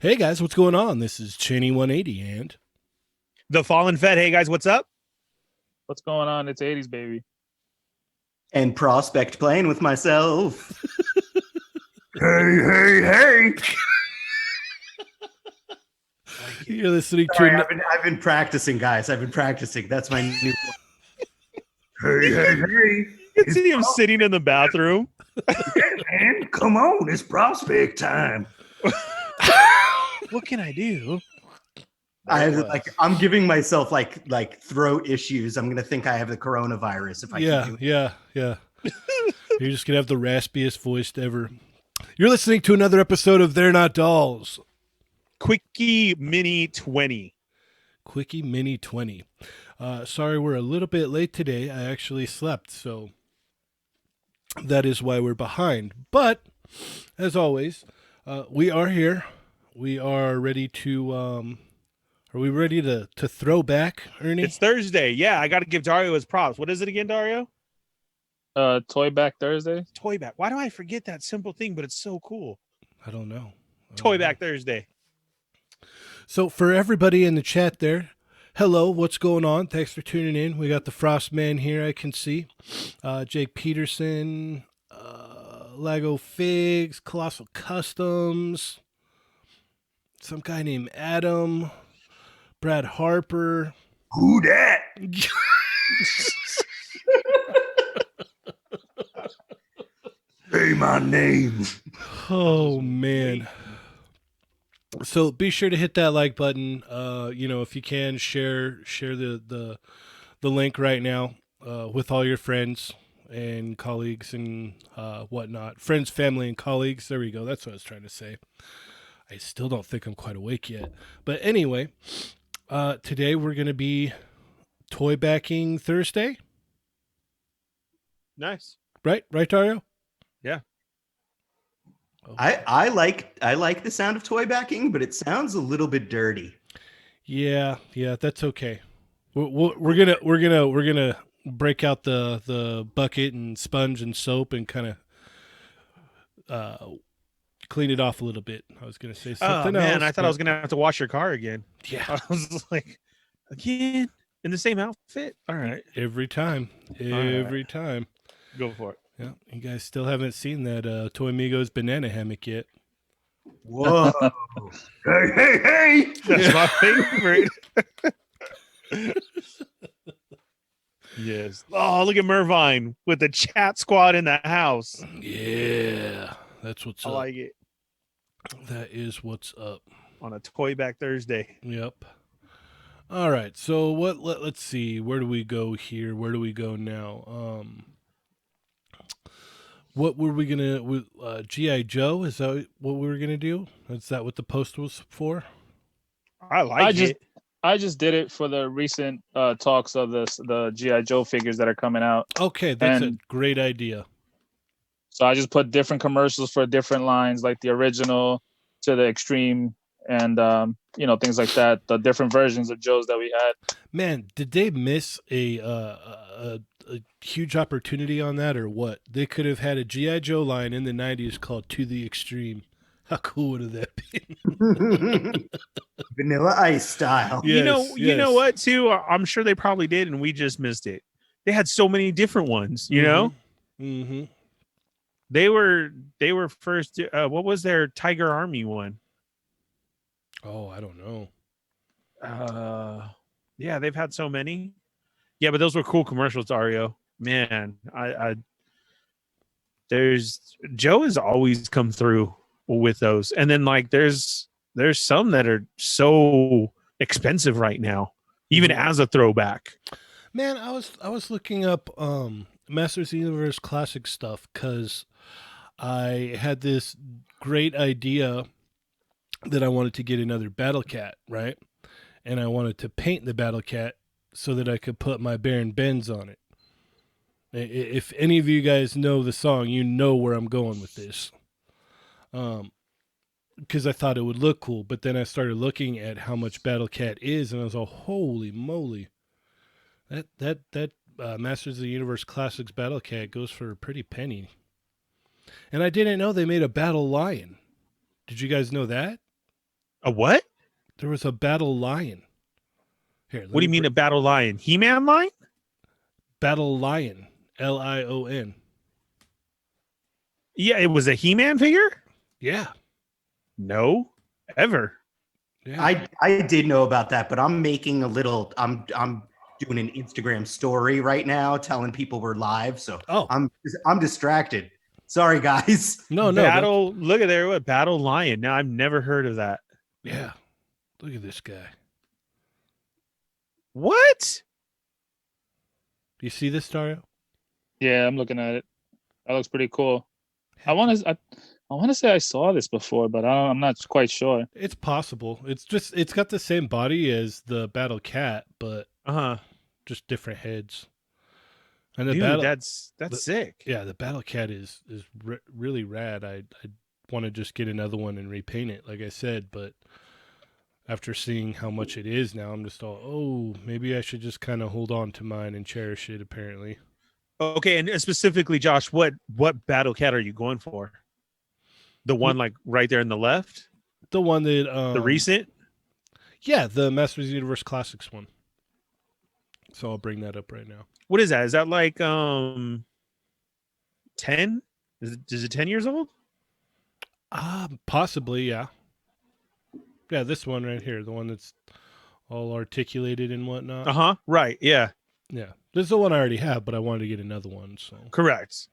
Hey guys, what's going on? This is Cheney 180 and The Fallen Fed. Hey guys, what's up? What's going on? It's 80s, baby. And prospect playing with myself. Hey. you're listening Sorry, to I've been practicing, guys. I've been practicing. That's my new Hey. You can see him sitting in the bathroom. Man, come on. It's prospect time. What can I do? I'm giving myself like throat issues. I'm gonna think I have the coronavirus if I keep doing yeah. You're just gonna have the raspiest voice ever. You're listening to another episode of They're Not Dolls. Quickie Mini 20. Quickie Mini 20. Sorry we're a little bit late today. I actually slept, so that is why we're behind. But as always, we are here. We are ready to are we ready to throw back, Ernie? It's Thursday. Yeah, I got to give Dario his props. What is it again, Dario? Toy Back Thursday. Toy Back. Why do I forget that simple thing, but it's so cool? I don't know. Toy Back Thursday. So for everybody in the chat there, hello, what's going on? Thanks for tuning in. We got the Frost Man here, I can see. Jake Peterson, Lago Figs, Colossal Customs, some guy named Adam, Brad Harper. Who that? Say my name. Oh, man. So be sure to hit that like button. If you can, share the link right now with all your friends and colleagues and whatnot. Friends, family, and colleagues. There we go. That's what I was trying to say. I still don't think I'm quite awake yet. But anyway, today we're going to be toy backing Thursday. Nice. Right, Dario? Yeah. Okay. I like the sound of toy backing, but it sounds a little bit dirty. Yeah, that's okay. We're gonna break out the bucket and sponge and soap and kind of clean it off a little bit. I was gonna say something else. I thought I was gonna have to wash your car again. Yeah, I was like, again in the same outfit. All right, every time. go for it. Yeah, you guys still haven't seen that Toy Migos banana hammock yet. Whoa. Hey. That's my favorite. Yes. Oh, look at Mervine with the chat squad in the house. Yeah, that's what's I up. like it. That is what's up. On a Toy Back Thursday. Yep. All right. So let's see. Where do we go here? Where do we go now? What were we gonna with G.I. Joe? Is that what we were gonna do? Is that what the post was for? I like it. I just did it for the recent talks of the G.I. Joe figures that are coming out. Okay, that's And- a great idea. So I just put different commercials for different lines, like the original to the extreme, and things like that. The different versions of Joes that we had. Man, did they miss a huge opportunity on that, or what? They could have had a G.I. Joe line in the '90s called "To the Extreme." How cool would have that been? Vanilla Ice style. Yes, you know what? Too, I'm sure they probably did, and we just missed it. They had so many different ones. You know, Mm-hmm. they were first. What was their Tiger Army one? Oh, I don't know. Yeah, they've had so many. Yeah, but those were cool commercials, Dario. Man, there's Joe has always come through with those, and then like there's some that are so expensive right now, even as a throwback. Man, I was looking up Masters of the Universe classic stuff because I had this great idea that I wanted to get another Battle Cat, right? And I wanted to paint the Battle Cat so that I could put my Baron Benz on it. If any of you guys know the song, you know where I'm going with this. Because I thought it would look cool, but then I started looking at how much Battle Cat is, and I was all, holy moly. That Masters of the Universe Classics Battle Cat goes for a pretty penny. And I didn't know they made a Battle Lion. Did you guys know that? A what? There was a battle lion. Here, What do you mean a battle lion? He-Man line? battle lion? Lion. Yeah, it was a He-Man figure? Yeah. No, ever. Yeah. I did know about that, but I'm making a little. I'm doing an Instagram story right now, telling people we're live. So Oh. I'm distracted. Sorry, guys. No. Battle. Look at there. What battle lion? Now I've never heard of that. Yeah. Look at this guy. What? You see this, Dario? Yeah, I'm looking at it. That looks pretty cool. I want to say I saw this before, but I'm not quite sure. It's possible. It's got the same body as the battle cat, but just different heads. And the Dude, that's sick. Yeah, the battle cat is really rad. I want to just get another one and repaint it, like I said, but after seeing how much it is now, I'm just all, maybe I should just kind of hold on to mine and cherish it. Apparently. Okay, and specifically, Josh, what battle cat are you going for? The one like right there in the left? The one that the recent? Yeah, the Masters Universe Classics one. So I'll bring that up right now. What is that? Is that like 10? Is it 10 years old? Possibly, yeah. Yeah, this one right here, the one that's all articulated and whatnot. Right, yeah. Yeah. This is the one I already have, but I wanted to get another one, so. Correct.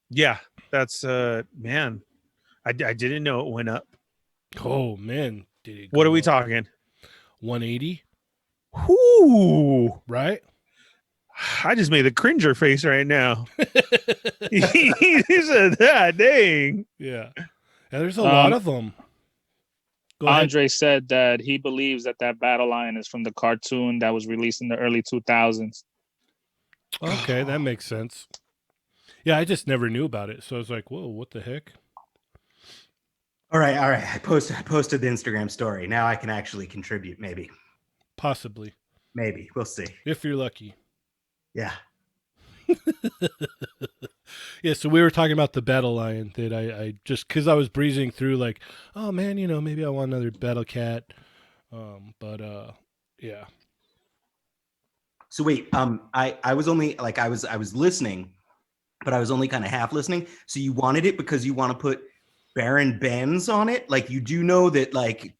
Yeah, that's man. I didn't know it went up. Oh man, did it? What are we talking? 180. Ooh, right? I just made the cringer face right now. He said that, dang. Yeah, there's a lot of them. Andre said that he believes that battle lion is from the cartoon that was released in the early 2000s. Okay, that makes sense. Yeah, I just never knew about it, so I was like, "Whoa, what the heck?" All right. I posted the Instagram story. Now I can actually contribute, maybe. Possibly. Maybe. We'll see. If you're lucky. Yeah. Yeah, so we were talking about the battle lion that I just, because I was breezing through like, oh man, maybe I want another battle cat. Yeah. So wait, I was only like, I was listening, but I was only kind of half listening. So you wanted it because you want to put Baron Benz on it? Like, you do know that like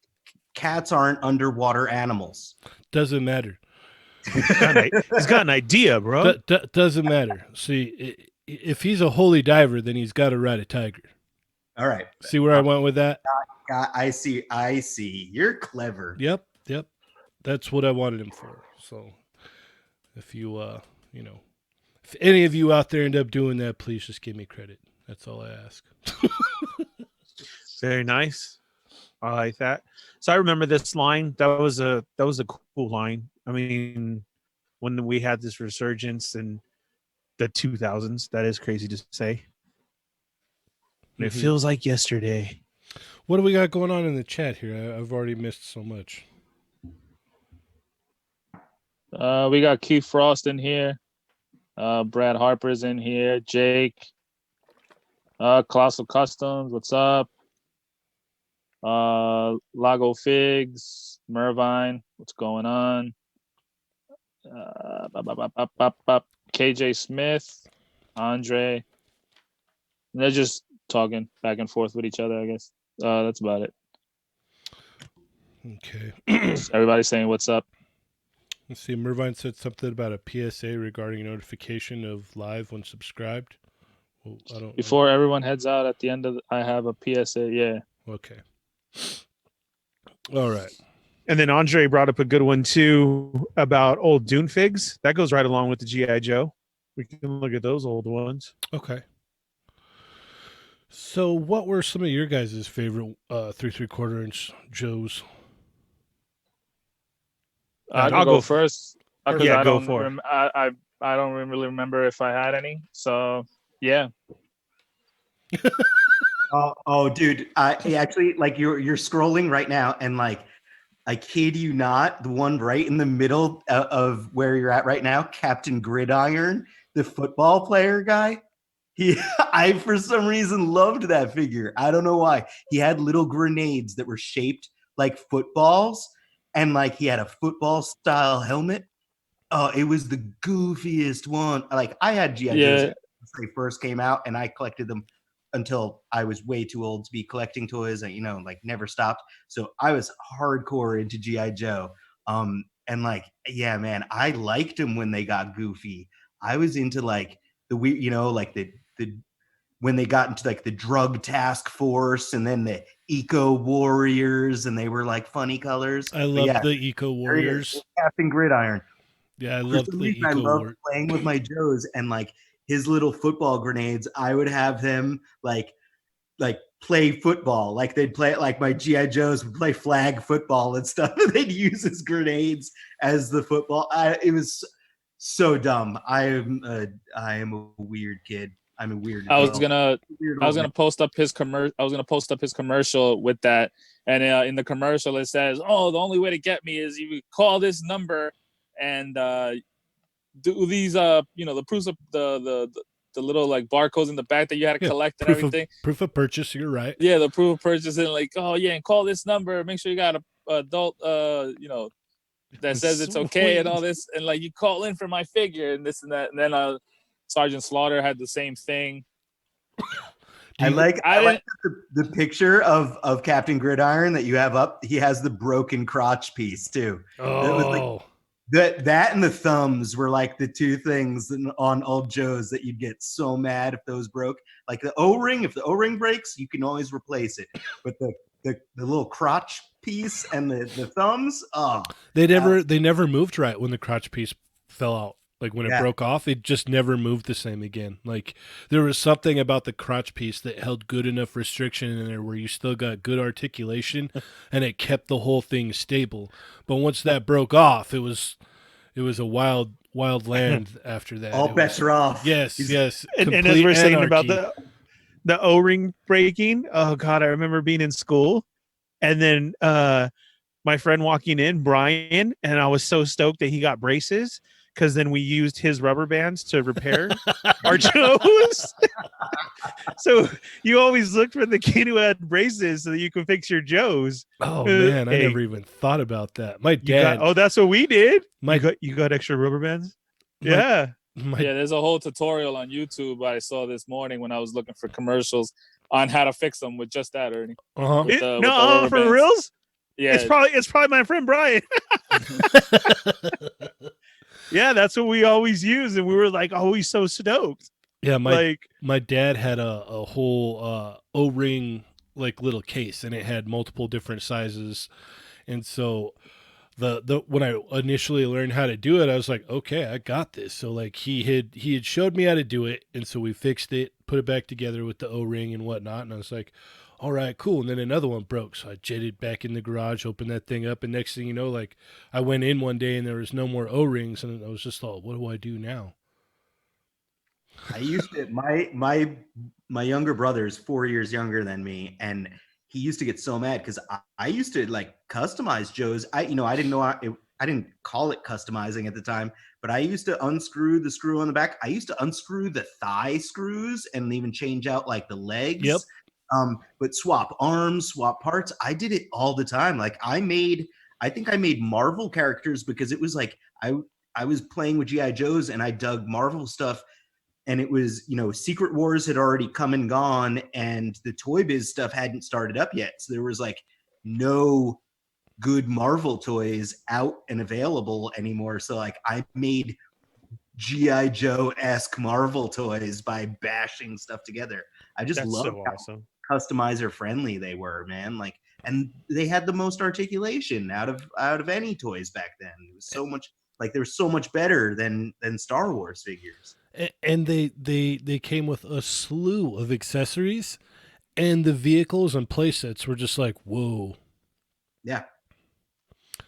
cats aren't underwater animals. Doesn't matter. He's got an idea, bro. Doesn't matter. See, if he's a holy diver, then he's got to ride a tiger. All right. See where I went with that? I see. You're clever. Yep. That's what I wanted him for. So if you, if any of you out there end up doing that, please just give me credit. That's all I ask. Very nice. I like that. So I remember this line. That was a cool line. I mean, when we had this resurgence in the 2000s, that is crazy to say. But it feels like yesterday. What do we got going on in the chat here? I've already missed so much. We got Keith Frost in here. Brad Harper's in here. Jake. Colossal Customs, what's up? Lago Figs, Mervine, what's going on? KJ Smith, Andre. And they're just talking back and forth with each other, I guess. That's about it. Okay. Everybody's saying what's up. Let's see. Mervine said something about a PSA regarding notification of live when subscribed. Well, Before everyone heads out at the end of I have a PSA. Yeah. Okay. All right. And then Andre brought up a good one too about old Dune figs. That goes right along with the G.I. Joe. We can look at those old ones. Okay. So what were some of your guys' favorite 3/4 inch Joes? I'll go first. Yeah, go for it. I don't really remember if I had any. So yeah. Oh, dude! Actually, like you're scrolling right now, and like, I kid you not, the one right in the middle of where you're at right now, Captain Gridiron, the football player guy. I for some reason loved that figure. I don't know why. He had little grenades that were shaped like footballs, and like he had a football style helmet. Oh, it was the goofiest one. Like I had GI Joes Yeah, when they first came out, and I collected them until I was way too old to be collecting toys. And like never stopped. So I was hardcore into GI Joe. And like, yeah, man, I liked them when they got goofy. I was into like the weird, like the when they got into like the drug task force and then the eco warriors, and they were like funny colors. I But love yeah, the Eco there he is, Warriors. Captain Gridiron. Yeah, I For loved some the reason, I Eco loved War. playing with my Joes, and like his little football grenades. I would have them like play football, like they'd play it like my GI Joes would play flag football and stuff. They'd use his grenades as the football. It was so dumb. I am a weird kid. I'm a weird I was adult. gonna Weird I was old man. gonna post up his commercial with that, and in the commercial it says, "Oh, the only way to get me is you call this number and do these the proofs of the little like barcodes in the back that you had to Yeah, collect and everything. proof of purchase. You're right. Yeah, the proof of purchase, and like, oh yeah, and call this number. Make sure you got a adult that says it's okay and all this, and like you call in for my figure and this and that, and then Sergeant Slaughter had the same thing. I like the picture of Captain Gridiron that you have up. He has the broken crotch piece too. That was like Oh, that and the thumbs were like the two things on old Joe's that you'd get so mad if those broke. Like the O-ring, if the O-ring breaks, you can always replace it. But the little crotch piece and the thumbs, they never moved right when the crotch piece fell out. Like when it Yeah. broke off, it just never moved the same again. Like there was something about the crotch piece that held good enough restriction in there where you still got good articulation, and it kept the whole thing stable. But once that broke off, it was a wild land after that. all It bets was- are off. Yes, He's- yes. And as complete we're saying about anarchy. the O-ring breaking, oh god, I remember being in school, and then my friend walking in, Brian, and I was so stoked that he got braces because then we used his rubber bands to repair our Joes. So you always looked for the kid who had braces so that you could fix your Joes. Oh man, I Hey, never even thought about that. My you dad, got, that's what we did. my You got extra rubber bands? my- Yeah. my Yeah, there's a whole tutorial on YouTube I saw this morning when I was looking for commercials on how to fix them with just that, Ernie. uh-huh. With the No, rubber for bands. reals? Yeah, It's probably my friend Brian. Yeah, that's what we always use, and we were like always so stoked. Yeah, Like, my dad had a whole O-ring like little case, and it had multiple different sizes. And so the when I initially learned how to do it, I was like, okay, I got this. So like he had showed me how to do it, and so we fixed it, put it back together with the O-ring and whatnot, and I was like, all right, cool. And then another one broke, so I jetted back in the garage, opened that thing up, and next thing you know, like I went in one day and there was no more O-rings, and I was just thought, what do I do now? I used to my younger brother is 4 years younger than me, and he used to get so mad because I used to like customize Joe's. I didn't know I didn't call it customizing at the time, but I used to unscrew the screw on the back. I used to unscrew the thigh screws and even change out like the legs. Yep. But swap arms, swap parts. I did it all the time. Like I think I made Marvel characters because it was like I was playing with GI Joes and I dug Marvel stuff. And it was, Secret Wars had already come and gone, and the Toy Biz stuff hadn't started up yet. So there was like no good Marvel toys out and available anymore. So like I made GI Joe-esque Marvel toys by bashing stuff together. I just that's love so how awesome. customizer friendly they were, man. Like, and they had the most articulation out of any toys back then. It was so much like they were so much better than Star Wars figures. And they came with a slew of accessories, and the vehicles and playsets were just like, whoa. Yeah.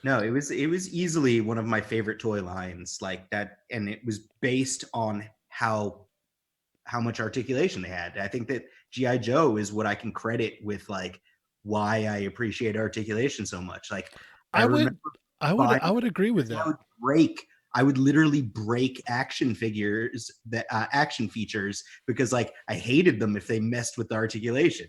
No, it was easily one of my favorite toy lines, like that, and it was based on how much articulation they had. I think that GI Joe is what I can credit with like why I appreciate articulation so much. Like I I would agree with I that. would break. I would literally break action features because like I hated them if they messed with the articulation.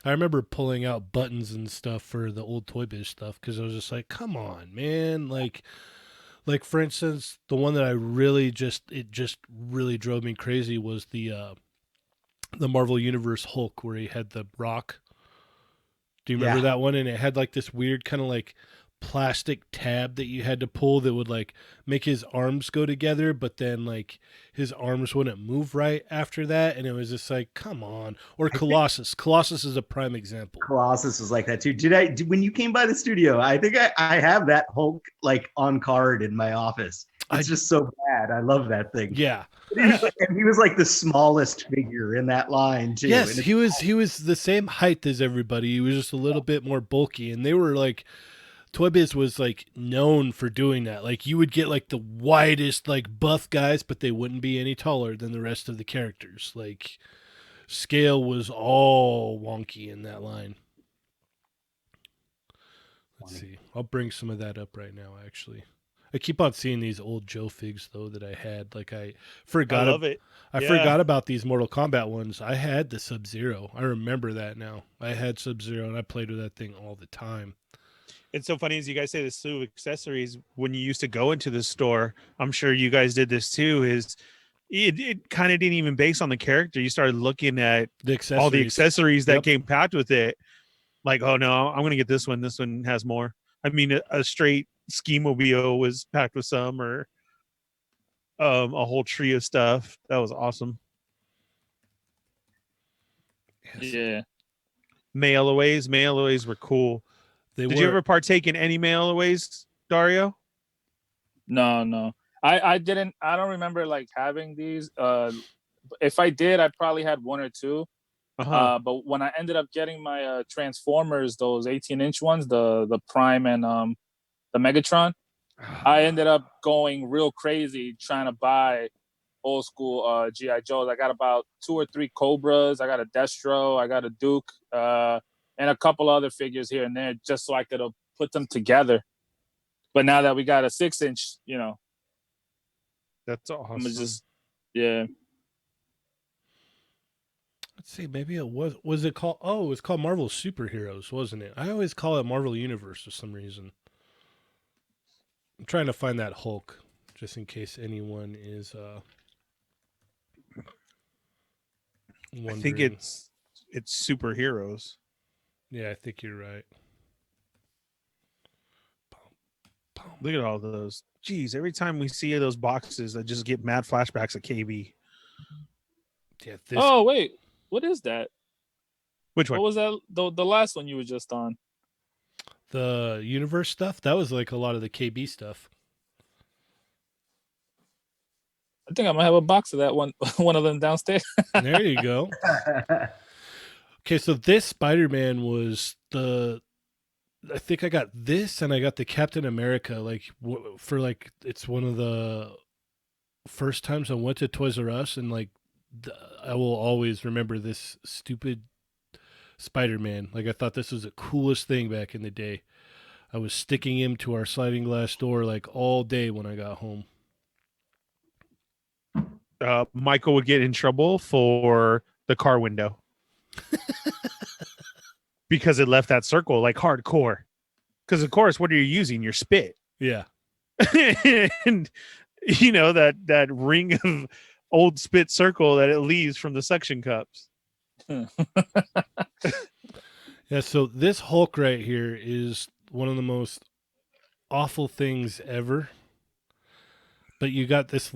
I remember pulling out buttons and stuff for the old Toy Biz stuff because I was just like, come on, man. Like for instance, the one that I really just really drove me crazy was the Marvel Universe Hulk where he had the rock. Do you remember Yeah. that one? And it had like this weird kind of like plastic tab that you had to pull that would like make his arms go together, but then like his arms wouldn't move right after that. And it was just like, come on. Or Colossus. Colossus is a prime example. Colossus was like that too. When you came by the studio, I think I have that Hulk like on card in my office. It's just so bad. I love that thing. Yeah. And he was like the smallest figure in that line too. Yes, And he was the same height as everybody. He was just a little bit more bulky, and they were like, Toy Biz was like known for doing that. Like you would get like the widest like buff guys, but they wouldn't be any taller than the rest of the characters. Like scale was all wonky in that line. Let's see. I'll bring some of that up right now. Actually, I keep on seeing these old Joe figs though that I had. Like I forgot. I love it. I forgot about these Mortal Kombat ones. I had the Sub-Zero. I remember that now. I had Sub-Zero and I played with that thing all the time. It's so funny as you guys say this too, accessories. When you used to go into the store, I'm sure you guys did this too, is it kind of didn't even base on the character. You started looking at all the accessories that came packed with it. Like, oh no, I'm going to get this one. This one has more. I mean, a straight ski mobile was packed with some, or a whole tree of stuff. That was awesome. Yes. Yeah. Mailaways were cool. Did you ever partake in any mailaways, Dario? No. I didn't. I don't remember like having these. If I did, I probably had one or two. But when I ended up getting my Transformers, those 18-inch ones, the Prime and the Megatron, I ended up going real crazy trying to buy old school GI Joes. I got about 2 or 3 Cobras. I got a Destro. I got a Duke, and a couple other figures here and there, just so I could put them together. But now that we got a 6-inch, that's awesome. I'm just yeah. Let's see, maybe it was it called? Oh, it was called Marvel Superheroes, wasn't it? I always call it Marvel Universe for some reason. I'm trying to find that Hulk, just in case anyone is wondering. I think it's Superheroes. Yeah, I think you're right. Look at all those. Jeez, every time we see those boxes, I just get mad flashbacks of KB. Yeah. Oh wait, what is that? Which one? What was that? The last one you were just on. The universe stuff. That was like a lot of the KB stuff. I think I might have a box of that one. One of them downstairs. There you go. Okay, so this Spider-Man was I think I got this, and I got the Captain America. Like for like, it's one of the first times I went to Toys R Us, and like, I will always remember this stupid Spider-Man. Like I thought this was the coolest thing back in the day. I was sticking him to our sliding glass door like all day when I got home. Michael would get in trouble for the car window because it left that circle like hardcore. Because of course, what are you using? Your spit. Yeah. And that ring of old spit circle that it leaves from the suction cups. Yeah, so this Hulk right here is one of the most awful things ever. But you got this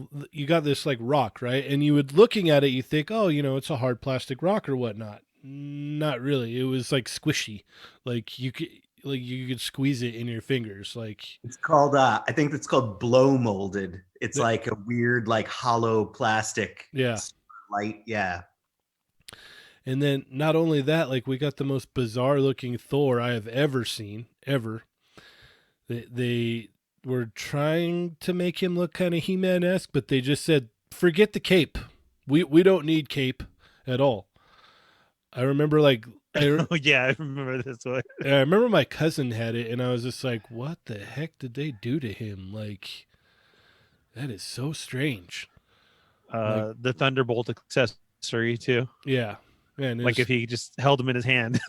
like rock, right? And you would looking at it, you think, oh, it's a hard plastic rock or whatnot. Not really. It was like squishy. Like you could squeeze it in your fingers. Like it's called I think it's called blow molded. It's like a weird like hollow plastic. Yeah. Light, yeah. And then not only that, like we got the most bizarre looking Thor I have ever seen, ever. They were trying to make him look kind of He-Man-esque, but they just said, forget the cape. We don't need cape at all. I remember like I, Oh yeah, I remember this one. I remember my cousin had it, and I was just like, "What the heck did they do to him? Like, that is so strange." Like, The Thunderbolt accessory too. yeah, man. Like if he just held him in his hand.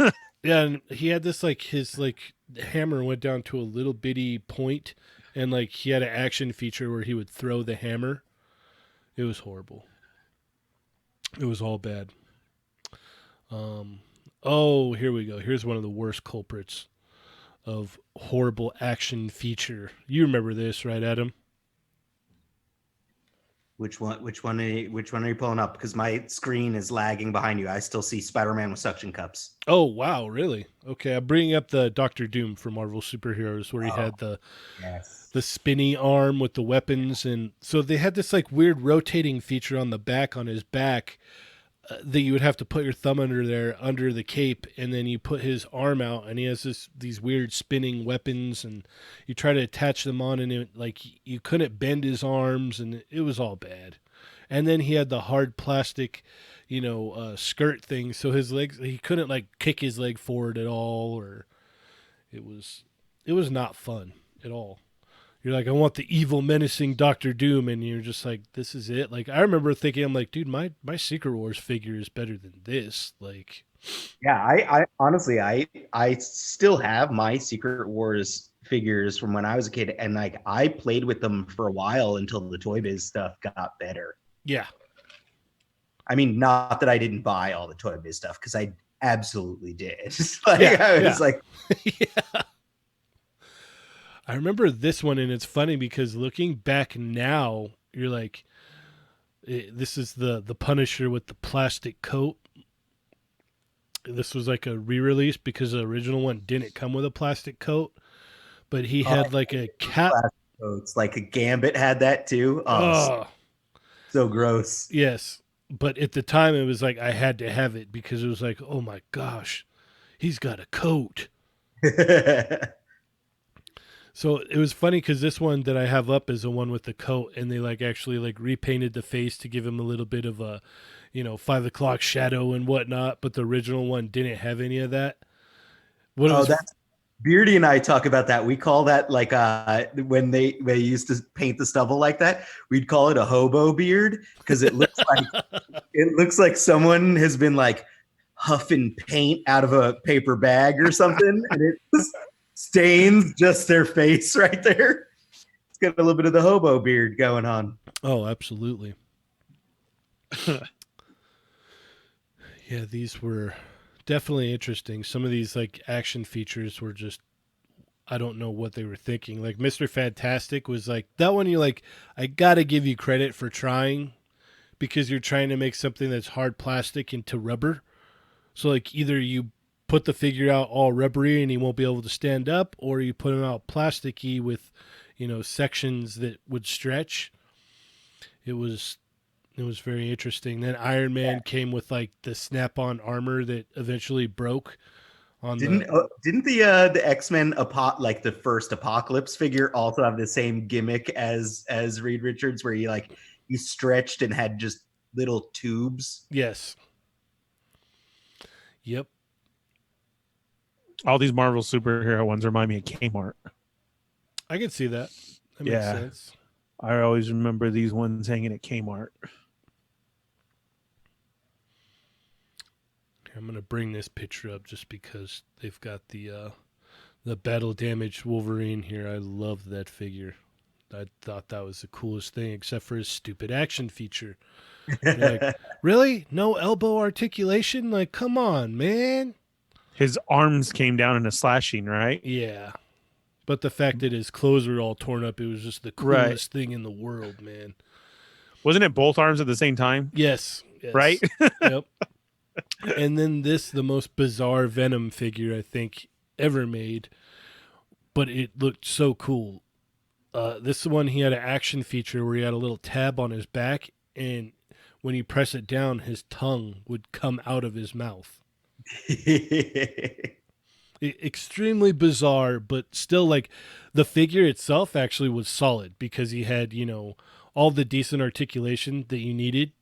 Yeah, and he had this like his like hammer went down to a little bitty point, and like he had an action feature where he would throw the hammer. It was horrible. It was all bad. Um, oh, here we go. Here's one of the worst culprits of horrible action feature. You remember this, right, Adam? Which one? Which one are you pulling up? Because my screen is lagging behind you. I still see Spider-Man with suction cups. Oh, wow, really? Okay, I'm bringing up the Doctor Doom for Marvel Superheroes, where he had Yes. the spinny arm with the weapons, and so they had this like weird rotating feature on the back on his back that you would have to put your thumb under there under the cape, and then you put his arm out, and he has these weird spinning weapons, and you try to attach them on, and it, like you couldn't bend his arms, and it was all bad. And then he had the hard plastic, skirt thing, so his legs he couldn't like kick his leg forward at all, or it was not fun at all. You're like, I want the evil, menacing Doctor Doom, and you're just like, this is it. Like, I remember thinking, I'm like, dude, my Secret Wars figure is better than this. Like, Yeah, I honestly, I still have my Secret Wars figures from when I was a kid, and like I played with them for a while until the Toy Biz stuff got better. yeah, I mean, not that I didn't buy all the Toy Biz stuff, because I absolutely did. Like, Yeah, I was yeah. like, yeah. I remember this one, and it's funny because looking back now, you're like, this is the Punisher with the plastic coat. This was like a re-release because the original one didn't come with a plastic coat, but he had like a cap. it's like a Gambit had that too. Oh, So gross. yes. But at the time, it was like I had to have it because it was like, oh my gosh, he's got a coat. So it was funny because this one that I have up is the one with the coat, and they like actually like repainted the face to give him a little bit of a, 5 o'clock shadow and whatnot. But the original one didn't have any of that. That's Beardy and I talk about that. We call that like when they used to paint the stubble like that, we'd call it a hobo beard because it looks like someone has been like huffing paint out of a paper bag or something, and it just stains just their face right there. It's got a little bit of the hobo beard going on. Oh, absolutely. Yeah, these were definitely interesting. Some of these like action features were just, I don't know what they were thinking. Like Mr. Fantastic was like that one. You like, I gotta give you credit for trying because you're trying to make something that's hard plastic into rubber. So like either you put the figure out all rubbery and he won't be able to stand up, or you put him out plasticky with, sections that would stretch. It was very interesting. Then Iron Man came with like the snap-on armor that eventually broke. Didn't the X-Men like the first Apocalypse figure also have the same gimmick as Reed Richards, where he stretched and had just little tubes? Yes. Yep. All these Marvel superhero ones remind me of Kmart. I can see that. That makes sense. I always remember these ones hanging at Kmart. I'm going to bring this picture up just because they've got the battle damaged Wolverine here. I love that figure. I thought that was the coolest thing, except for his stupid action feature. Like, really? No elbow articulation? Like, come on, man. His arms came down in a slashing, right? Yeah. But the fact that his clothes were all torn up, it was just the coolest thing in the world, man. Wasn't it both arms at the same time? Yes. Right? Yep. And then the most bizarre Venom figure I think ever made, but it looked so cool. This one, he had an action feature where he had a little tab on his back, and when you press it down, his tongue would come out of his mouth. Extremely bizarre, but still, like, the figure itself actually was solid because he had, all the decent articulation that you needed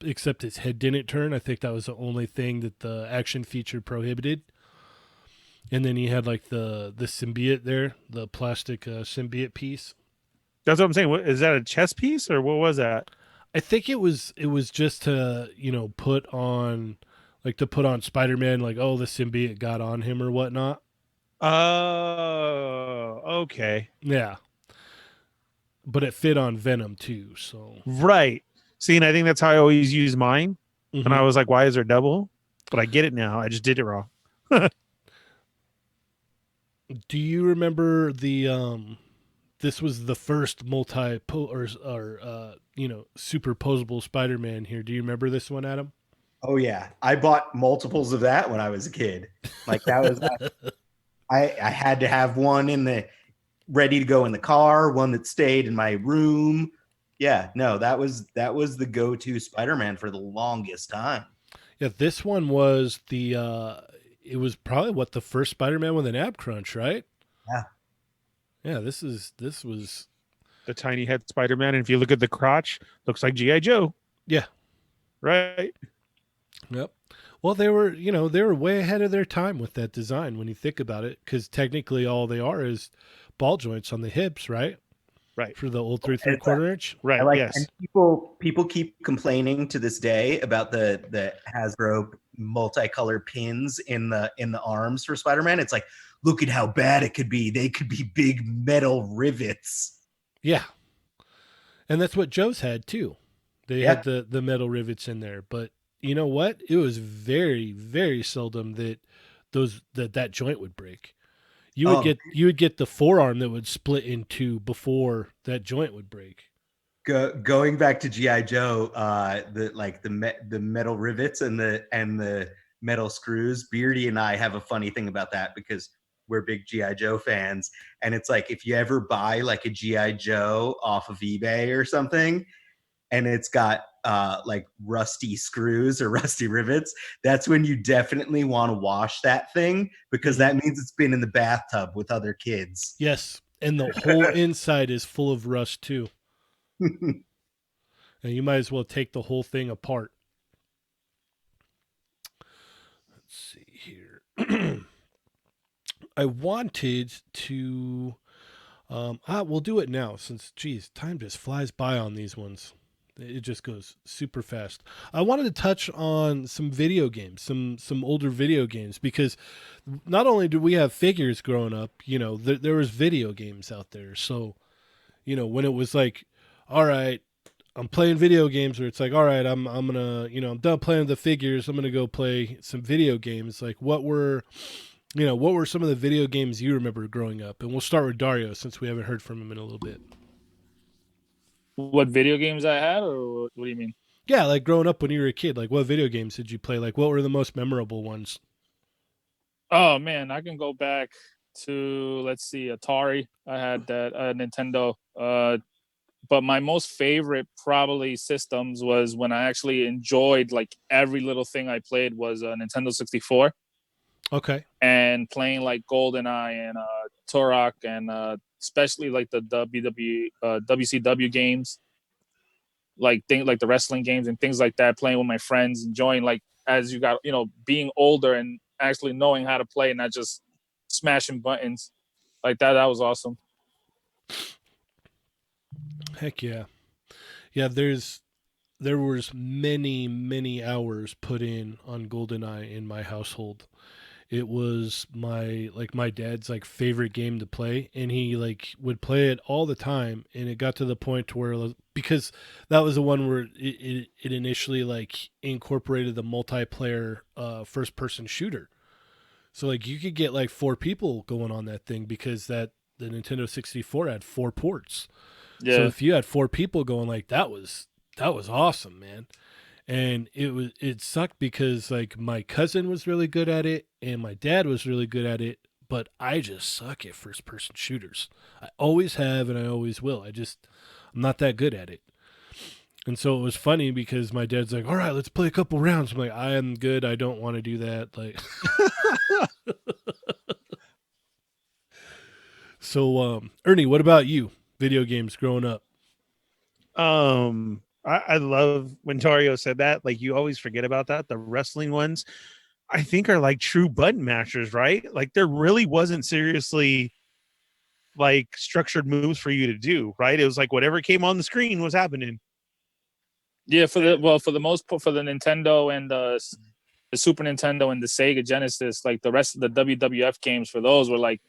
except his head didn't turn. I think that was the only thing that the action feature prohibited. And then he had like the symbiote there, the plastic symbiote piece. That's what I'm saying. What is that, a chess piece or what was that? I think it was just to put on Spider-Man, like, oh, the symbiote got on him or whatnot. Oh, okay. Yeah, but it fit on Venom too. So Right. See, and I think that's how I always use mine. Mhm. And I was like, why is there double? But I get it now. I just did it wrong. Do you remember the this was the first superposable Spider-Man here. Do you remember this one, Adam? Oh yeah, I bought multiples of that when I was a kid. Like that was I had to have one in the ready to go in the car, one that stayed in my room. Yeah, no, that was the go-to Spider-Man for the longest time. Yeah, this one was it was probably the first Spider-Man with an ab crunch, right? Yeah. Yeah, this was The tiny head Spider-Man. And if you look at the crotch, looks like G.I. Joe. Yeah. Right. Yep. Well, they were way ahead of their time with that design when you think about it, because technically all they are is ball joints on the hips, right? Right. For the old 3/4 inch. Right. Yes. And people keep complaining to this day about the Hasbro multicolor pins in the arms for Spider-Man. It's like, look at how bad it could be. They could be big metal rivets. Yeah. And that's what Joe's had too. They had the metal rivets in there, but you know what? It was very, very seldom that that joint would break. You would get the forearm that would split in two before that joint would break. Going back to GI Joe, the metal rivets and the metal screws. Beardy and I have a funny thing about that because we're big GI Joe fans, and it's like if you ever buy like a GI Joe off of eBay or something, and it's got like rusty screws or rusty rivets, that's when you definitely want to wash that thing, because that means it's been in the bathtub with other kids. Yes, and the whole inside is full of rust too. And you might as well take the whole thing apart. Let's see here. I wanted to we'll do it now since, geez, time just flies by on these ones. It just goes super fast. I wanted to touch on some video games, some older video games, because not only did we have figures growing up, there was video games out there. So, when it was like, all right, I'm playing video games, or it's like, all right, I'm gonna, I'm done playing the figures, I'm gonna go play some video games. Like, what were some of the video games you remember growing up? And we'll start with Dario since we haven't heard from him in a little bit. What video games I had, or what do you mean? Yeah, like growing up when you were a kid, like what video games did you play? Like what were the most memorable ones? Oh man, I can go back to, let's see, Atari. I had that, Nintendo. But my most favorite probably systems was when I actually enjoyed like every little thing I played was a Nintendo 64. Okay. And playing like GoldenEye and Turok and especially like the WCW games, like things like the wrestling games and things like that, playing with my friends, enjoying, like, as you got, being older and actually knowing how to play and not just smashing buttons like that. That was awesome. Heck yeah. Yeah, there was many hours put in on GoldenEye in my household. It was my dad's like favorite game to play, and he like would play it all the time, and it got to the point where, because that was the one where it initially like incorporated the multiplayer first person shooter. So like you could get like 4 people going on that thing, because the Nintendo 64 had 4 ports. Yeah. So if you had 4 people going, like, that was awesome, man. And it sucked because like my cousin was really good at it and my dad was really good at it, but I just suck at first person shooters. I always have and I always will. I'm not that good at it. And so it was funny because my dad's like, "All right, let's play a couple rounds." I'm like, "I am good. I don't want to do that." Like So Ernie, what about you? Video games growing up? I love when Dario said that. Like, you always forget about that. The wrestling ones, I think, are like true button mashers, right? Like, there really wasn't seriously like structured moves for you to do, right? It was like whatever came on the screen was happening. Yeah, for the most part, for the Nintendo and the Super Nintendo and the Sega Genesis, like the rest of the WWF games for those were like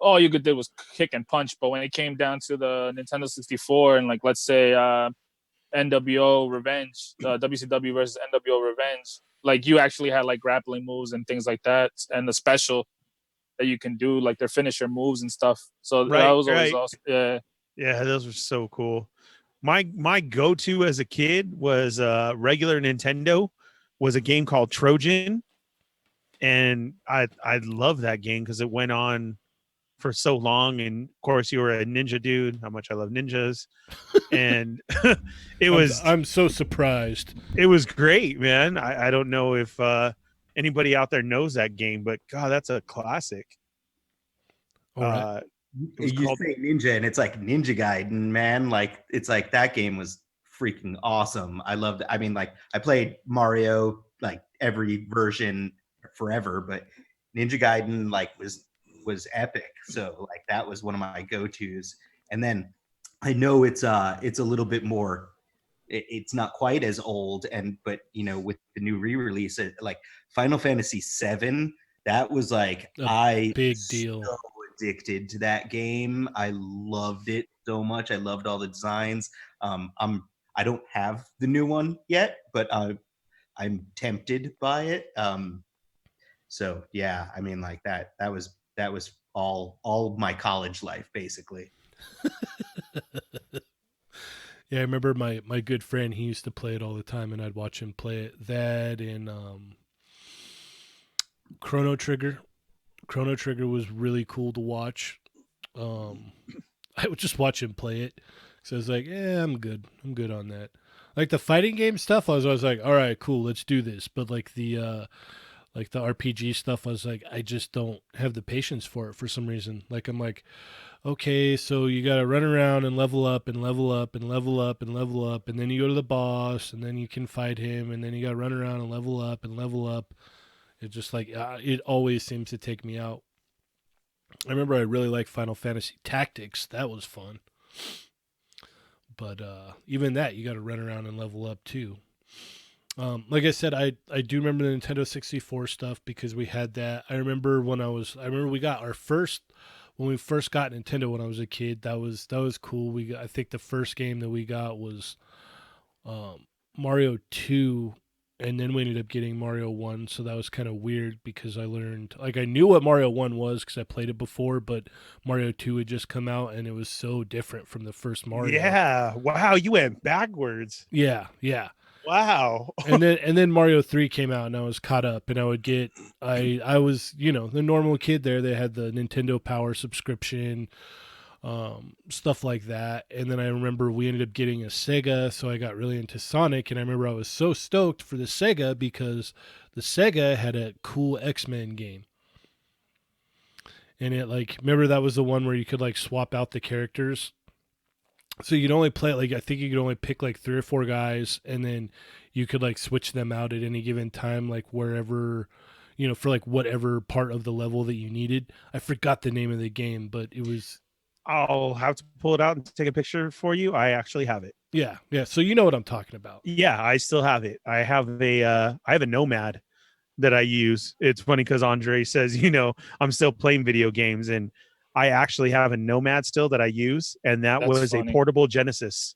all you could do was kick and punch. But when it came down to the Nintendo 64 and like let's say NWO Revenge, WCW versus NWO Revenge, like you actually had like grappling moves and things like that, and the special that you can do, like their finisher moves and stuff. So that Right, was always right. awesome. Yeah. Yeah, those were so cool. My go-to as a kid was regular Nintendo, was a game called Trojan, and I love that game because it went on for so long. And of course, you were a ninja dude. How much I love ninjas, and I'm so surprised. it was great, man. I don't know if anybody out there knows that game, but God, that's a classic. All right. It was You called say Ninja, and it's like Ninja Gaiden, man. Like it's like that game was freaking awesome. I loved it. I mean, like I played Mario like every version forever, but Ninja Gaiden like was epic. So like that was one of my go-tos. And then I know it's a little bit more. It's not quite as old, and but you know with the new re-release, like Final Fantasy VII, that was like I big was deal. so addicted to that game. I loved it so much. I loved all the designs. I don't have the new one yet, but I'm tempted by it. So yeah, I mean like that was all my college life basically. Yeah, I remember my good friend. He used to play it all the time, and I'd watch him play it. That and Chrono Trigger. Chrono Trigger was really cool to watch. I would just watch him play it. So I was like, yeah, I'm good. I'm good on that. Like the fighting game stuff, I was always like, all right, cool, let's do this. But like the RPG stuff, I was like, I just don't have the patience for it for some reason. Like I'm like, okay, so you got to run around and level up and level up and level up and level up, and then you go to the boss, and then you can fight him, and then you got to run around and level up and level up. It just like it always seems to take me out. I remember I really liked Final Fantasy Tactics. That was fun. But even that, you got to run around and level up too. Like I said, I do remember the Nintendo 64 stuff because we had that. I remember we got our first when we first got Nintendo when I was a kid. That was cool. I think the first game that we got was Mario 2, and then we ended up getting Mario 1, so that was kind of weird because I learned, like I knew what Mario 1 was because I played it before, but Mario 2 had just come out and it was so different from the first Mario. Yeah, wow, you went backwards. Yeah. Wow. and then Mario 3 came out and I was caught up, and I would get I was, the normal kid there. They had the Nintendo Power subscription, stuff like that. And then I remember we ended up getting a Sega, so I got really into Sonic, and I remember I was so stoked for the Sega because the Sega had a cool X-Men game. And it remember that was the one where you could swap out the characters. So you'd only play I think you could only pick 3 or 4 guys, and then you could switch them out at any given time, wherever, for whatever part of the level that you needed. I forgot the name of the game, but it was. I'll have to pull it out and take a picture for you. I actually have it. Yeah. So you know what I'm talking about. Yeah, I still have it. I have a Nomad that I use. It's funny because Andre says, I'm still playing video games, and I actually have a Nomad still that I use, and that That's was funny. a portable Genesis.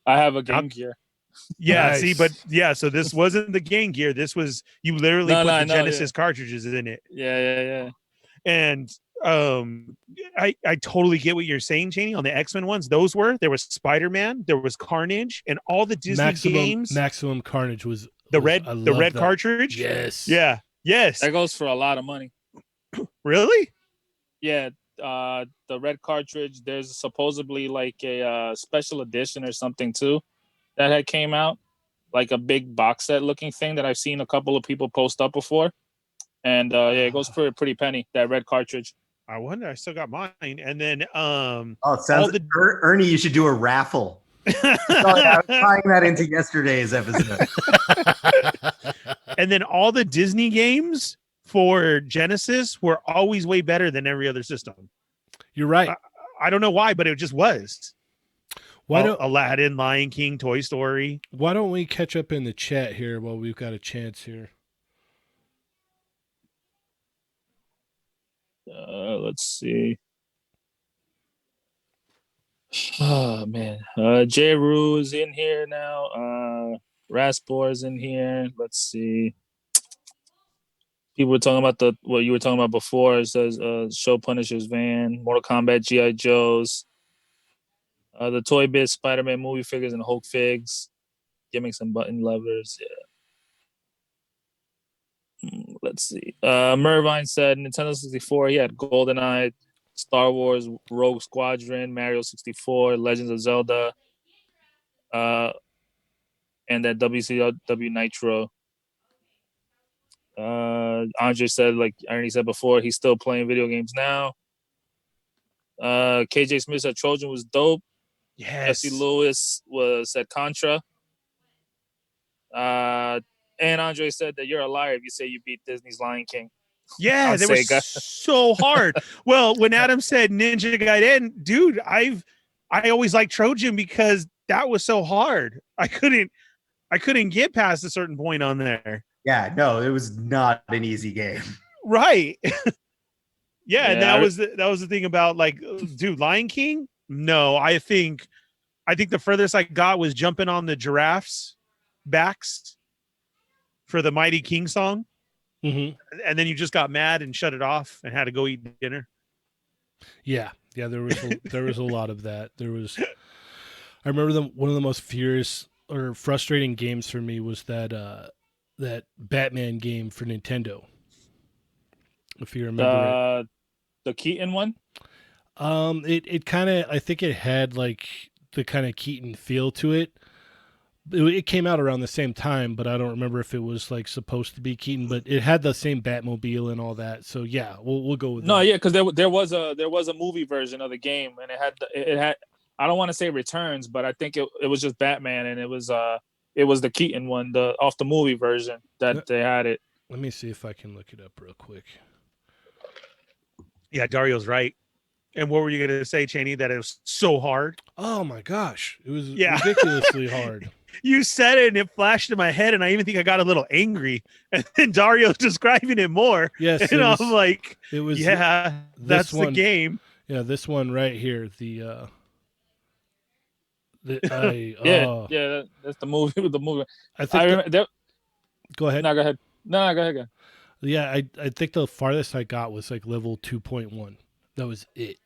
I have a Game Gear. Yeah, Nice. see, but yeah, so this wasn't the Game Gear. This was, you literally put the Genesis cartridges in it. Yeah. And I totally get what you're saying, Cheney. On the X-Men ones, there was Spider-Man, there was Carnage, and all the Disney games. Maximum Carnage was the red cartridge. Yes. Yeah. Yes. That goes for a lot of money. Really? Yeah. The red cartridge. There's supposedly a special edition or something too that had came out, like a big box set looking thing that I've seen a couple of people post up before. And it goes for a pretty penny, that red cartridge. I wonder, I still got mine. And then it sounds like Ernie, you should do a raffle. Sorry, I was tying that into yesterday's episode. And then all the Disney games for Genesis were always way better than every other system. You're right. I don't know why, but it just was. Why don't Aladdin, Lion King, Toy Story. Why don't we catch up in the chat here while we've got a chance here? Let's see. Oh man, J. Rue is in here now. Raspor is in here. Let's see. People were talking about what you were talking about before. It says show Punisher's van, Mortal Kombat, G.I. Joes, the Toy Biz, Spider-Man movie figures, and Hulk figs, gimmicks and button levers. Yeah. Let's see. Mervine said Nintendo 64. He had GoldenEye, Star Wars, Rogue Squadron, Mario 64, Legends of Zelda, and that WCW Nitro. Andre said, like Ernie said before, he's still playing video games now. KJ Smith said Trojan was dope. Yes. Jesse Lewis said Contra. And Andre said that you're a liar if you say you beat Disney's Lion King. Yeah, they were so hard. Well, when Adam said Ninja Gaiden, dude, I always liked Trojan because that was so hard. I couldn't get past a certain point on there. Yeah, no, it was not an easy game. Right. Yeah, and that was the thing about, like, dude, Lion King? No, I think the furthest I got was jumping on the giraffes' backs for the Mighty King song. Mm-hmm. And then you just got mad and shut it off and had to go eat dinner. Yeah, there was a lot of that. I remember one of the most furious or frustrating games for me was that Batman game for Nintendo. If you remember it. The Keaton one? It kind of, I think it had like the kind of Keaton feel to it. It came out around the same time, but I don't remember if it was like supposed to be Keaton, but it had the same Batmobile and all that. So yeah, we'll go with that. Yeah, because there was a movie version of the game, and it had I don't want to say returns, but I think it was just Batman, and it was the Keaton one, off the movie version that they had it. Let me see if I can look it up real quick. Yeah, Dario's right. And what were you going to say, Cheney, that it was so hard? Oh my gosh, it was ridiculously hard. You said it and it flashed in my head, and I even think I got a little angry. And then Dario's describing it more. Yes, and I'm like, it was. Yeah, that's the game. Yeah, this one right here. Yeah, that's the movie with the movie. I think. Go ahead. No, go ahead. No, go ahead. Yeah, I think the farthest I got was like level 2.1. That was it.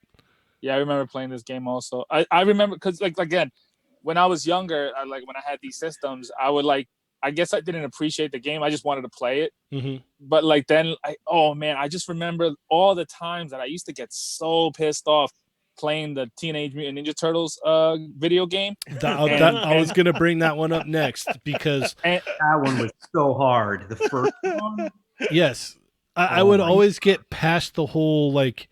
Yeah, I remember playing this game also. I remember because, like, again, when I was younger, when I had these systems, I guess I didn't appreciate the game. I just wanted to play it. Mm-hmm. But like then, I just remember all the times that I used to get so pissed off playing the Teenage Mutant Ninja Turtles video game. I was going to bring that one up next because that one was so hard. The first one? Yes. I would always get past the whole like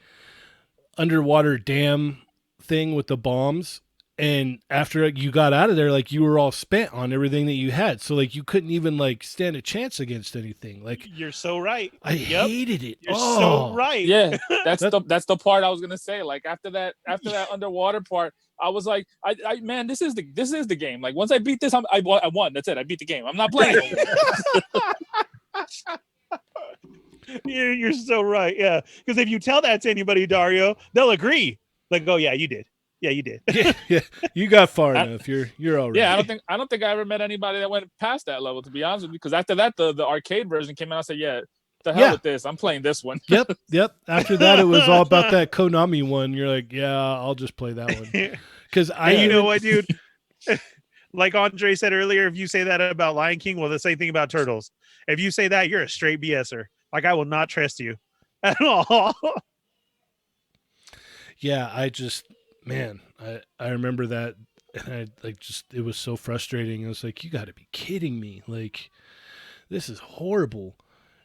underwater dam thing with the bombs. And after you got out of there, like you were all spent on everything that you had. So like you couldn't even like stand a chance against anything. Like you're so right. I hated it. You're so right. Yeah. That's the part I was gonna say. Like after that underwater part, I was like, man, this is the game. Like once I beat this, I won. That's it. I beat the game. I'm not playing. You're so right. Yeah. Because if you tell that to anybody, Dario, they'll agree. Like, oh yeah, you did. Yeah, you did. yeah, you got far enough. You're all right. Yeah, I don't think I ever met anybody that went past that level, to be honest with you. Because after that, the arcade version came out. I said, yeah, the hell with this. I'm playing this one. Yep. After that, it was all about that Konami one. You're like, yeah, I'll just play that one. Because you know what, dude? Like Andre said earlier, if you say that about Lion King, well, the same thing about Turtles. If you say that, you're a straight BSer. Like I will not trust you at all. Yeah, I remember that, and it was so frustrating. I was like, you got to be kidding me. Like, this is horrible.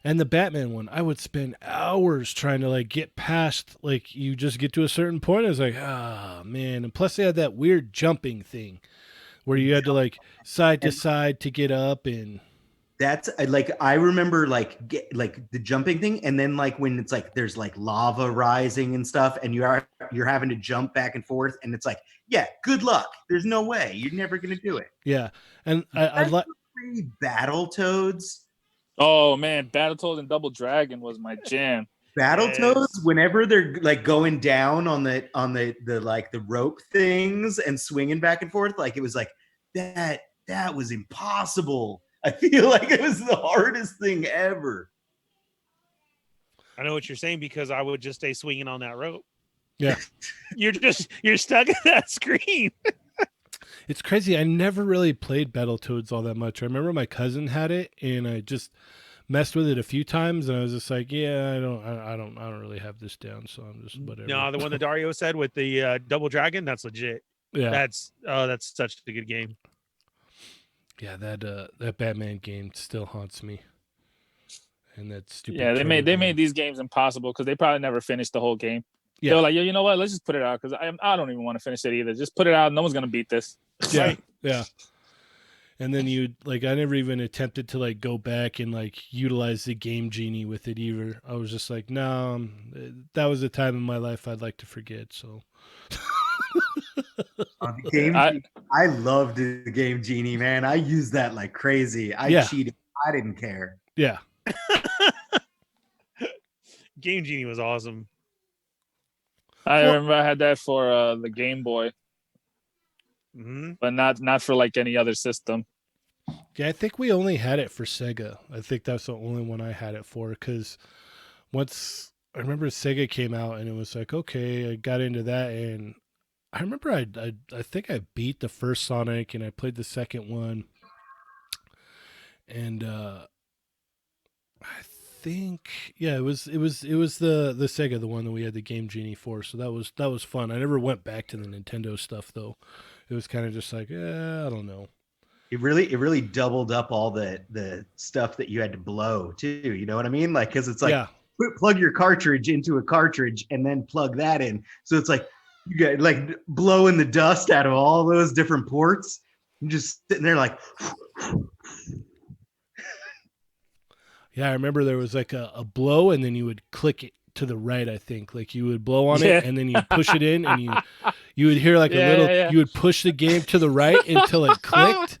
And the Batman one, I would spend hours trying to like get past, like you just get to a certain point. I was like, man. And plus they had that weird jumping thing. where you had to like side to side to get up and. That's like I remember like the jumping thing, and then like when it's like there's like lava rising and stuff, and you're having to jump back and forth, and it's like, yeah, good luck. There's no way you're never gonna do it. Yeah, and I like Battletoads. Oh man, Battletoads and Double Dragon was my jam. Battletoads, whenever they're like going down on the like the rope things and swinging back and forth, like it was like that was impossible. I feel like it was the hardest thing ever. I know what you're saying because I would just stay swinging on that rope. Yeah. you're stuck at that screen. It's crazy. I never really played Battletoads all that much. I remember my cousin had it, and I just messed with it a few times, and I was just like, yeah, I don't really have this down, so I'm just whatever. No, the one that Dario said with the Double Dragon, that's legit. Yeah. That's such a good game. Yeah, that Batman game still haunts me. And that stupid. Yeah, they made these games impossible because they probably never finished the whole game. Yeah. They were like, you know what? Let's just put it out because I don't even want to finish it either. Just put it out. No one's gonna beat this. Yeah, Right? yeah. And then you like, I never even attempted to like go back and like utilize the Game Genie with it either. I was just like, no, that was a time in my life I'd like to forget. So. I loved the Game Genie, man. I used that like crazy. I cheated. I didn't care. Yeah. Game Genie was awesome. I remember I had that for the Game Boy, but not for like any other system. Yeah, I think we only had it for Sega. I think that's the only one I had it for because once I remember Sega came out and it was like, okay, I got into that, and I remember I think I beat the first Sonic and I played the second one, and I think it was the Sega, the one that we had the Game Genie for. So that was fun. I never went back to the Nintendo stuff though. It was kind of just like, I don't know. It really doubled up all the stuff that you had to blow too. You know what I mean? Like, because it's like plug your cartridge into a cartridge and then plug that in. So it's like you get like blowing the dust out of all those different ports. You're just sitting there like. Yeah, I remember there was like a blow, and then you would click it to the right, I think. Like you would blow on it, and then you push it in, and you would hear like a little. You would push the game to the right until it clicked,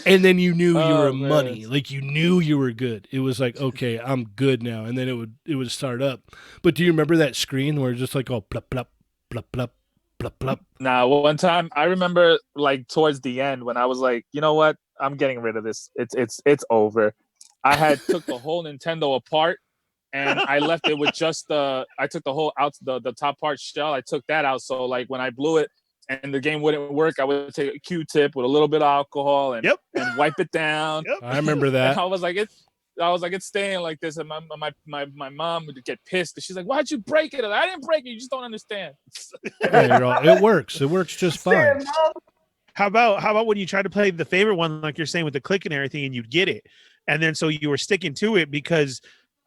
and then you knew you were money. Like you knew you were good. It was like, okay, I'm good now, and then it would start up. But do you remember that screen where it's just like, oh, plop plop plop plop plop plop? Nah, one time I remember like towards the end when I was like, you know what, I'm getting rid of this. It's over. I took the whole Nintendo apart, and I left it with just I took the whole out the top part shell. I took that out, so like when I blew it and the game wouldn't work, I would take a Q-tip with a little bit of alcohol and wipe it down. Yep. I remember that. And I was like, it's staying like this, and my mom would get pissed. She's like, "Why'd you break it?" I didn't break it. You just don't understand. It works. It works just fine. How about when you try to play the favorite one, like you're saying with the click and everything, and you'd get it. And then so you were sticking to it because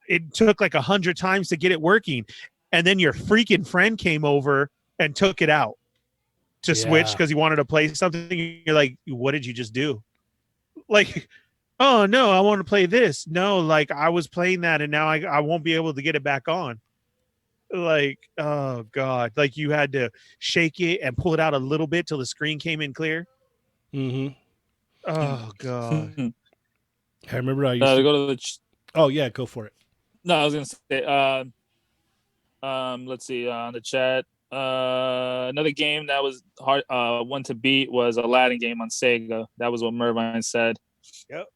it took like 100 times to get it working. And then your freaking friend came over and took it out to switch because he wanted to play something. You're like, what did you just do? Like, oh, no, I want to play this. No, like I was playing that and now I won't be able to get it back on. Like, oh, God. Like you had to shake it and pull it out a little bit till the screen came in clear. Mm-hmm. Oh, God. I remember I used to go to the. Oh yeah, go for it. No, I was gonna say. Let's see on the chat. Another game that was hard, one to beat was Aladdin game on Sega. That was what Mervine said. Yep.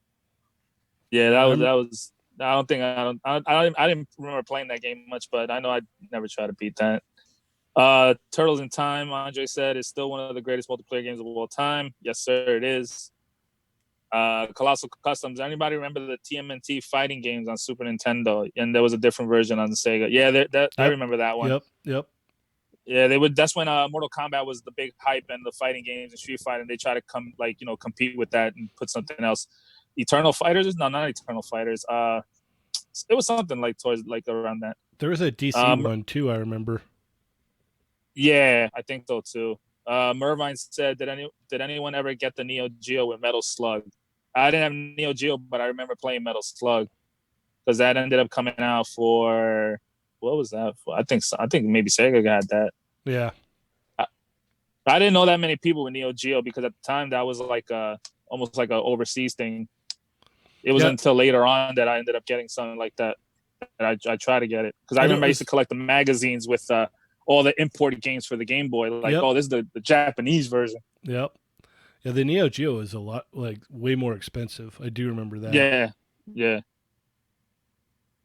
Yeah, that was. I didn't remember playing that game much, but I know I never tried to beat that. Turtles in Time, Andre said, is still one of the greatest multiplayer games of all time. Yes, sir, it is. Colossal Customs. Anybody remember the TMNT fighting games on Super Nintendo? And there was a different version on the Sega. Yeah, I remember that one. Yep. Yeah, they would. That's when Mortal Kombat was the big hype, and the fighting games and Street Fighter. And they try to compete with that and put something else. Eternal Fighters? No, not Eternal Fighters. It was something like towards like around that. There was a DC one too. I remember. Yeah, I think so too. Mervine said, did anyone ever get the Neo Geo with Metal Slug? I didn't have Neo Geo, but I remember playing Metal Slug because that ended up coming out for, what was that for? I think maybe Sega had that. Yeah. I didn't know that many people with Neo Geo because at the time that was like almost like an overseas thing. It was until later on that I ended up getting something like that. And I tried to get it because I remember I used to collect the magazines with all the imported games for the Game Boy. Like, oh, this is the Japanese version. Yep. Yeah, the Neo Geo is a lot, like, way more expensive. I do remember that. Yeah.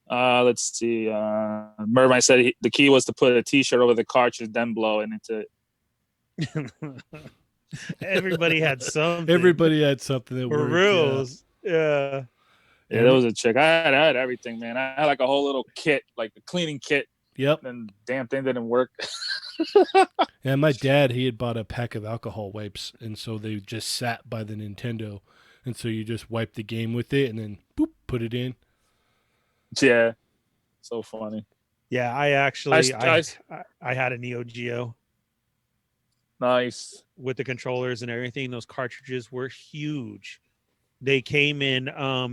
Let's see. Mervine said the key was to put a T-shirt over the cartridge, then blow it into it. Everybody had something. Everybody had something that for worked. reals. Yeah. Yeah, there was a chick. I had everything, man. I had like a whole little kit, like a cleaning kit. Yep. And damn thing didn't work. Yeah, my dad, he had bought a pack of alcohol wipes, and so they just sat by the Nintendo, and so you just wipe the game with it, and then boop, put it in. Yeah, so funny. Yeah, I had a Neo Geo. Nice. With the controllers and everything. Those cartridges were huge. They came in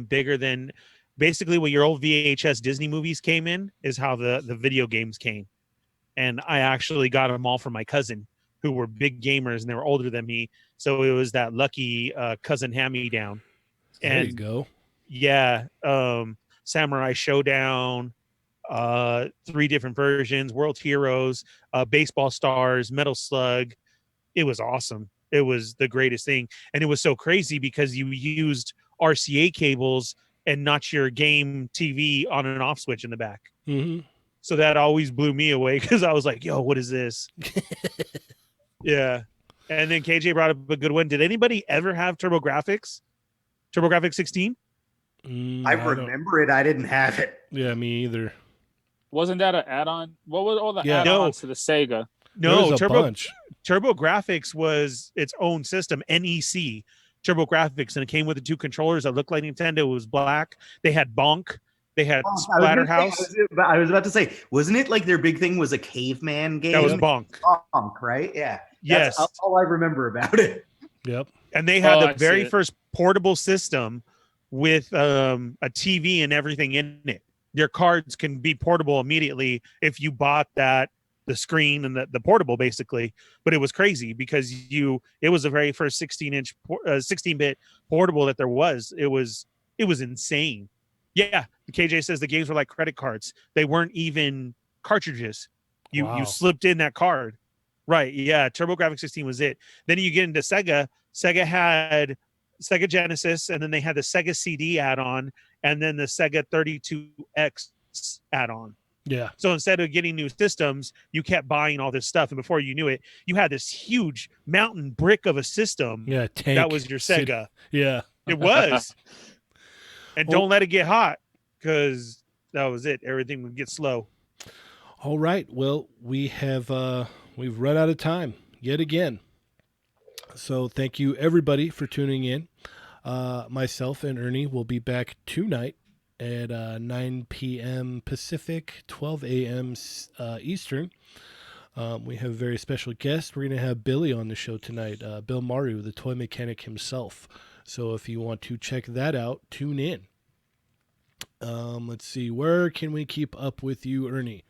bigger than basically what your old VHS Disney movies came in is how the video games came. And I actually got them all from my cousin who were big gamers and they were older than me. So it was that lucky cousin hand-me-down. There you go. Yeah. Samurai Showdown, 3 different versions, World Heroes, Baseball Stars, Metal Slug. It was awesome. It was the greatest thing. And it was so crazy because you used RCA cables and not your game TV on and off switch in the back. Mm-hmm. So that always blew me away because I was like, yo, what is this? Yeah. And then KJ brought up a good one. Did anybody ever have TurboGrafx? TurboGrafx 16? I remember it. I didn't have it. Yeah, me either. Wasn't that an add-on? What were all the add-ons to the Sega? No, TurboGrafx was its own system, NEC, TurboGrafx, and it came with the 2 controllers that looked like Nintendo. It was black. They had Bonk. They had Splatterhouse. I was about to say, wasn't it like their big thing was a caveman game? That was Bonk. Bonk, right? Yeah. Yes. That's all I remember about it. Yep. And they had the very first portable system with a TV and everything in it. Your cards can be portable immediately if you bought the screen and the portable basically. But it was crazy because it was the very first 16-bit portable that there was. It was insane. Yeah, KJ says the games were like credit cards. They weren't even cartridges. You slipped in that card. Right. Yeah, TurboGrafx 16 was it. Then you get into Sega. Sega had Sega Genesis, and then they had the Sega CD add-on, and then the Sega 32X add-on. Yeah. So instead of getting new systems, you kept buying all this stuff, and before you knew it, you had this huge mountain brick of a system. Yeah, tank. That was your Sega. Yeah, it was. And don't let it get hot, because that was it. Everything would get slow. All right. Well, we've run out of time yet again. So thank you everybody for tuning in. Myself and Ernie will be back tonight at 9 p.m. Pacific, 12 a.m. Eastern. We have a very special guest. We're going to have Billy on the show tonight, Bill Maru, the toy mechanic himself. So if you want to check that out, tune in. Let's see. Where can we keep up with you, Ernie?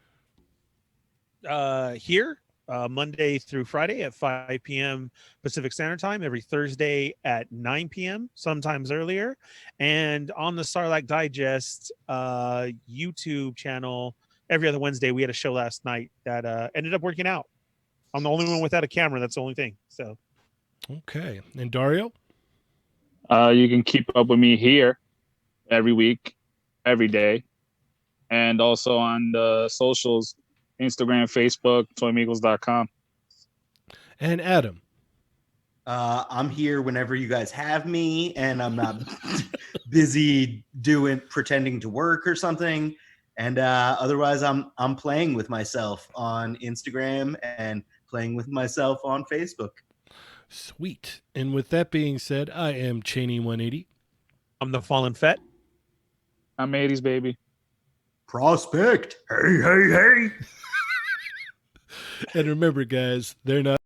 Here, Monday through Friday at 5 p.m. Pacific Standard Time, every Thursday at 9 p.m., sometimes earlier. And on the Sarlacc Digest YouTube channel, every other Wednesday. We had a show last night that ended up working out. I'm the only one without a camera. That's the only thing. So, okay. And Dario? You can keep up with me here every week, every day, and also on the socials, Instagram, Facebook, toymigos.com. And Adam? I'm here whenever you guys have me, and I'm not busy pretending to work or something. And otherwise, I'm playing with myself on Instagram and playing with myself on Facebook. Sweet. And with that being said, I am Cheney180. I'm the Fallen Fett. I'm 80s baby. Prospect. Hey, hey, hey. And remember, guys, they're not